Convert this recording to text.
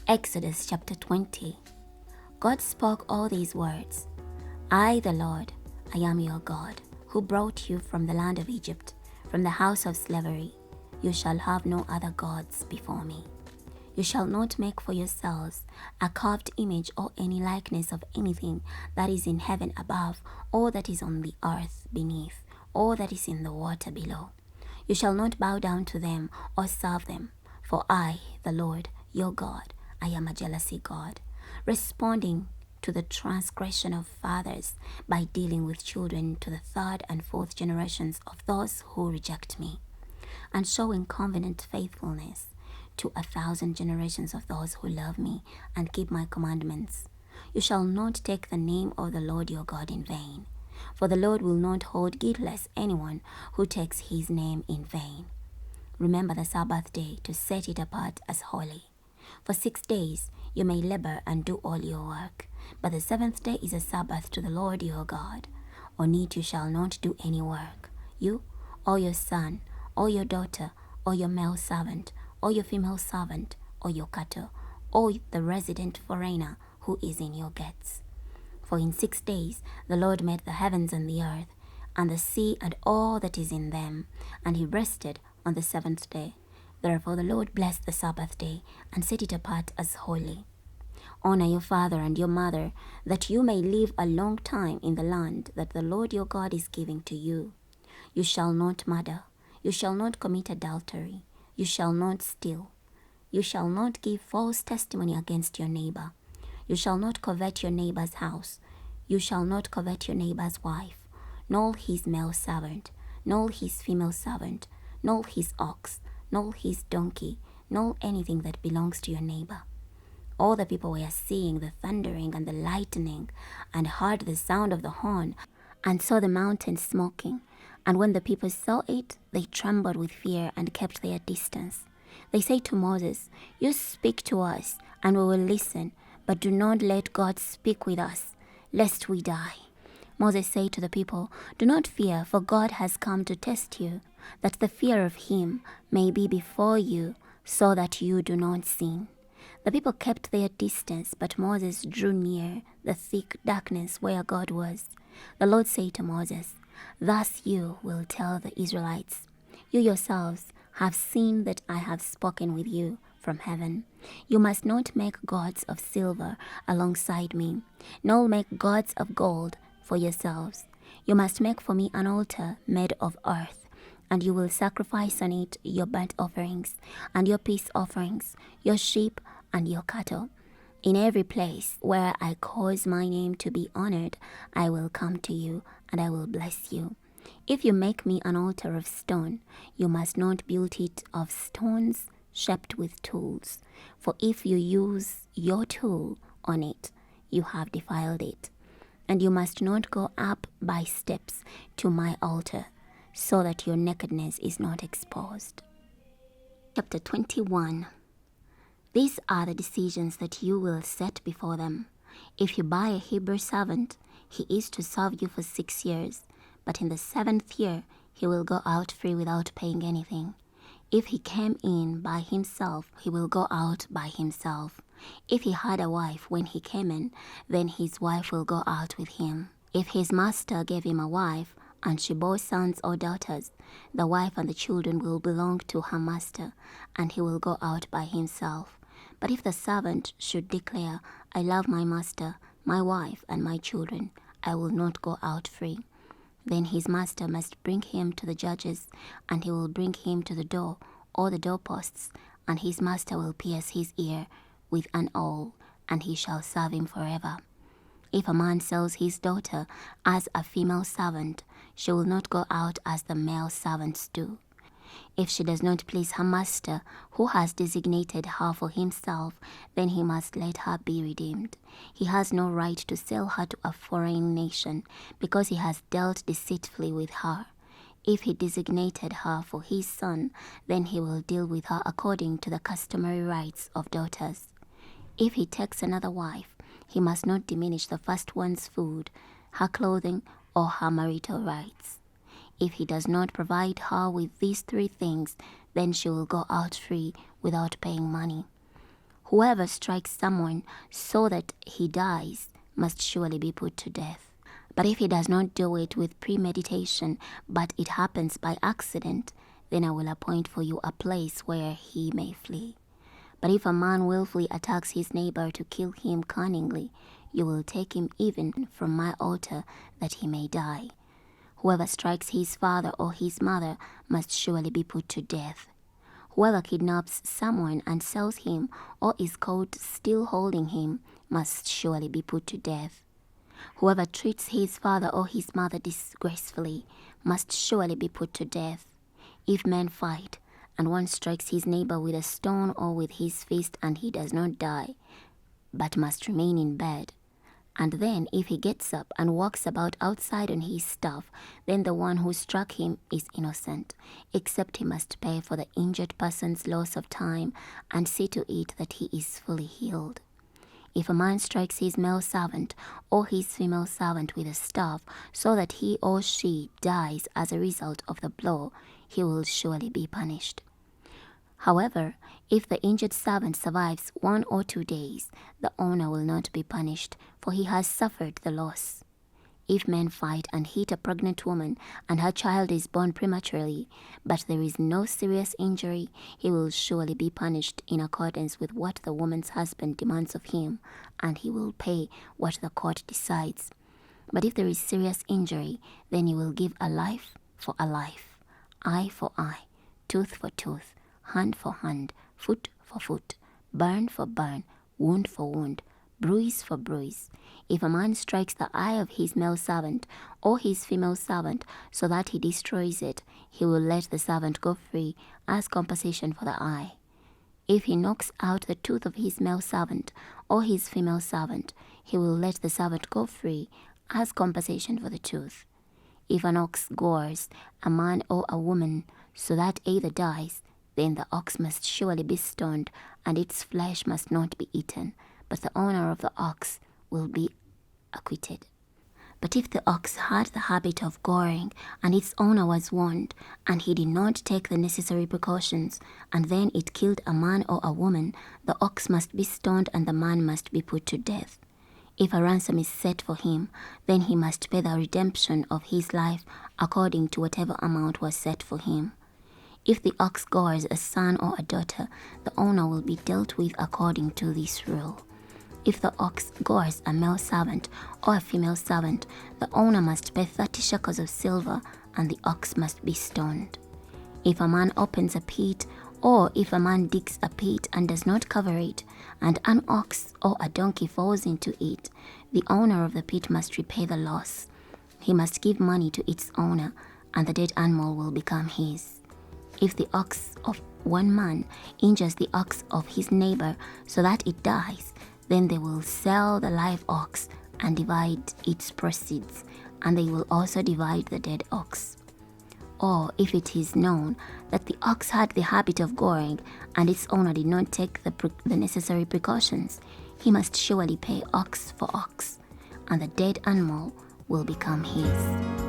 Exodus chapter 20. God spoke all these words. I, the Lord, I am your God, who brought you from the land of Egypt, from the house of slavery. You shall have no other gods before me. You shall not make for yourselves a carved image or any likeness of anything that is in heaven above, or that is on the earth beneath, or that is in the water below. You shall not bow down to them or serve them, for I, the Lord, your God, I am a jealousy God, responding to the transgression of fathers by dealing with children to the third and fourth generations of those who reject me, and showing covenant faithfulness to 1,000 generations of those who love me and keep my commandments. You shall not take the name of the Lord your God in vain, for the Lord will not hold guiltless anyone who takes his name in vain. Remember the Sabbath day to set it apart as holy. For 6 days you may labor and do all your work, but the seventh day is a Sabbath to the Lord your God. On it you shall not do any work, you, or your son, or your daughter, or your male servant, or your female servant, or your cattle, or the resident foreigner who is in your gates. For in 6 days the Lord made the heavens and the earth, and the sea and all that is in them, and he rested on the seventh day. Therefore the Lord blessed the Sabbath day and set it apart as holy. Honor your father and your mother, that you may live a long time in the land that the Lord your God is giving to you. You shall not murder. You shall not commit adultery. You shall not steal. You shall not give false testimony against your neighbor. You shall not covet your neighbor's house. You shall not covet your neighbor's wife, nor his male servant, nor his female servant, nor his ox, nor his donkey, nor anything that belongs to your neighbor. All the people were seeing the thundering and the lightning, and heard the sound of the horn, and saw the mountain smoking. And when the people saw it, they trembled with fear and kept their distance. They say to Moses, You speak to us, and we will listen, but do not let God speak with us, lest we die. Moses said to the people, Do not fear, for God has come to test you, that the fear of him may be before you, so that you do not sin. The people kept their distance, but Moses drew near the thick darkness where God was. The Lord said to Moses, Thus you will tell the Israelites, You yourselves have seen that I have spoken with you from heaven. You must not make gods of silver alongside me, nor make gods of gold for yourselves. You must make for me an altar made of earth, and you will sacrifice on it your burnt offerings and your peace offerings, your sheep and your cattle. In every place where I cause my name to be honored, I will come to you, and I will bless you. If you make me an altar of stone, you must not build it of stones shaped with tools, for if you use your tool on it, you have defiled it. And you must not go up by steps to my altar, so that your nakedness is not exposed. Chapter 21. These are the decisions that you will set before them. If you buy a Hebrew servant, he is to serve you for 6 years, but in the 7th year he will go out free without paying anything. If he came in by himself, he will go out by himself. If he had a wife when he came in, then his wife will go out with him. If his master gave him a wife, and she bore sons or daughters, the wife and the children will belong to her master, and he will go out by himself. But if the servant should declare, I love my master, my wife, and my children, I will not go out free, then his master must bring him to the judges, and he will bring him to the door or the doorposts, and his master will pierce his ear with an awl, and he shall serve him forever. If a man sells his daughter as a female servant, she will not go out as the male servants do. If she does not please her master, who has designated her for himself, then he must let her be redeemed. He has no right to sell her to a foreign nation, because he has dealt deceitfully with her. If he designated her for his son, then he will deal with her according to the customary rights of daughters. If he takes another wife, he must not diminish the first one's food, her clothing, or her marital rights. If he does not provide her with these 3 things, then she will go out free without paying money. Whoever strikes someone so that he dies must surely be put to death. But if he does not do it with premeditation, but it happens by accident, then I will appoint for you a place where he may flee. But if a man willfully attacks his neighbor to kill him cunningly, you will take him even from my altar that he may die. Whoever strikes his father or his mother must surely be put to death. Whoever kidnaps someone and sells him or is caught still holding him must surely be put to death. Whoever treats his father or his mother disgracefully must surely be put to death. If men fight, and one strikes his neighbor with a stone or with his fist, and he does not die, but must remain in bed, and then if he gets up and walks about outside on his staff, then the one who struck him is innocent, except he must pay for the injured person's loss of time and see to it that he is fully healed. If a man strikes his male servant or his female servant with a staff so that he or she dies as a result of the blow, he will surely be punished. However, if the injured servant survives 1 or 2 days, the owner will not be punished, for he has suffered the loss. If men fight and hit a pregnant woman and her child is born prematurely, but there is no serious injury, he will surely be punished in accordance with what the woman's husband demands of him, and he will pay what the court decides. But if there is serious injury, then he will give a life for a life, eye for eye, tooth for tooth, hand for hand, foot for foot, burn for burn, wound for wound, bruise for bruise. If a man strikes the eye of his male servant or his female servant so that he destroys it, he will let the servant go free as compensation for the eye. If he knocks out the tooth of his male servant or his female servant, he will let the servant go free as compensation for the tooth. If an ox gores a man or a woman so that either dies, then the ox must surely be stoned, and its flesh must not be eaten, but the owner of the ox will be acquitted. But if the ox had the habit of goring, and its owner was warned, and he did not take the necessary precautions, and then it killed a man or a woman, the ox must be stoned and the man must be put to death. If a ransom is set for him, then he must pay the redemption of his life according to whatever amount was set for him. If the ox gores a son or a daughter, the owner will be dealt with according to this rule. If the ox gores a male servant or a female servant, the owner must pay 30 shekels of silver, and the ox must be stoned. If a man opens a pit, or if a man digs a pit and does not cover it, and an ox or a donkey falls into it, the owner of the pit must repay the loss. He must give money to its owner, and the dead animal will become his. If the ox of one man injures the ox of his neighbor so that it dies, then they will sell the live ox and divide its proceeds, and they will also divide the dead ox. Or if it is known that the ox had the habit of goring and its owner did not take the necessary precautions, he must surely pay ox for ox, and the dead animal will become his.